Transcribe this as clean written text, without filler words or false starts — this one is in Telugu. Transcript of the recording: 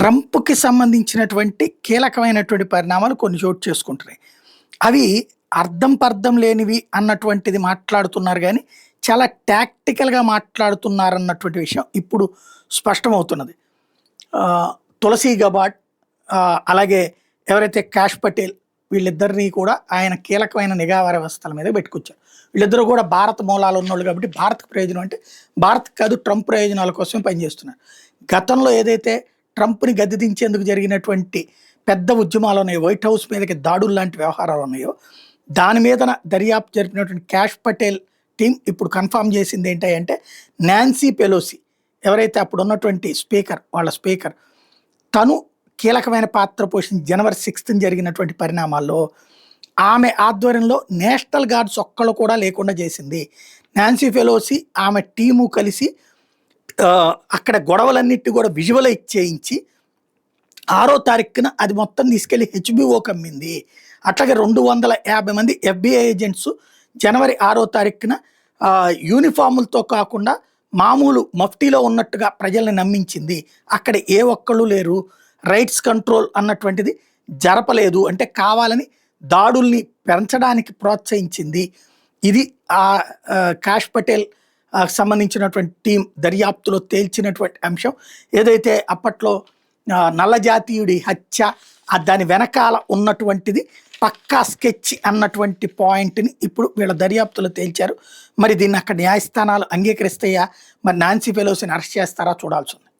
ట్రంప్‌కి సంబంధించినటువంటి కీలకమైనటువంటి పరిణామాలు కొన్ని చోటు చేసుకుంటున్నాయి. అవి అర్థం పర్థం లేనివి అన్నటువంటిది మాట్లాడుతున్నారు గానీ, చాలా టాక్టికల్‌గా మాట్లాడుతున్నారన్నటువంటి విషయం ఇప్పుడు స్పష్టమవుతున్నది. తులసీ గబార్డ్ అలాగే ఎవరైతే కాష్ పటేల్ వీళ్ళిద్దరిని కూడా ఆయన కీలకమైన నిఘా వ్యవస్థల మీద పెట్టుకొచ్చారు. వీళ్ళిద్దరూ కూడా భారత మూలాలు ఉన్నోళ్ళు కాబట్టి భారత్‌కి ప్రయోజనం అంటే భారత్‌కి కాదు ట్రంప్ ప్రయోజనాల కోసమే పనిచేస్తున్నారు. గతంలో ఏదైతే ట్రంప్‌ని గద్దె దించేందుకు జరిగినటువంటి పెద్ద ఉద్యమాలు ఉన్నాయో, వైట్ హౌస్ మీదకి దాడులు లాంటి వ్యవహారాలు ఉన్నాయో, దాని మీదన దర్యాప్తు జరిపినటువంటి కాష్ పటేల్ టీం ఇప్పుడు కన్ఫర్మ్ చేసింది ఏంటంటే నాన్సీ పెలోసి ఎవరైతే అప్పుడు ఉన్నటువంటి వాళ్ళ స్పీకర్ తను కీలకమైన పాత్ర పోషించి జనవరి 6న జరిగినటువంటి పరిణామాల్లో ఆమె ఆధ్వర్యంలో నేషనల్ గార్డ్స్ ఒక్కళ్ళు కూడా లేకుండా చేసింది. నాన్సీ పెలోసి ఆమె టీము కలిసి అక్కడ గొడవలన్నిటి కూడా విజువలైజ్ చేయించి 6వ తారీఖున అది మొత్తం తీసుకెళ్లి హెచ్బిఓకి అమ్మింది. అట్లాగే 250 మంది FBI ఏజెంట్స్ జనవరి 6వ తారీఖున యూనిఫాములతో కాకుండా మామూలు మఫ్టీలో ఉన్నట్టుగా ప్రజల్ని నమ్మించింది. అక్కడ ఏ ఒక్కళ్ళు లేరు, రైట్స్ కంట్రోల్ అన్నటువంటిది జరపలేదు, అంటే కావాలని దాడుల్ని పెంచడానికి ప్రోత్సహించింది. ఇది కాష్ పటేల్ సంబంధించినటువంటి టీం దర్యాప్తులో తేల్చినటువంటి అంశం. ఏదైతే అప్పట్లో నల్ల జాతీయుడి హత్య దాని వెనకాల ఉన్నటువంటిది పక్కా స్కెచ్ అన్నటువంటి పాయింట్ని ఇప్పుడు వీళ్ళ దర్యాప్తులో తేల్చారు. మరి దీన్ని అక్కడ న్యాయస్థానాలు అంగీకరిస్తాయా, మరి నాన్సీ పెలోసిని అరెస్ట్ చేస్తారా చూడాల్సి ఉంది.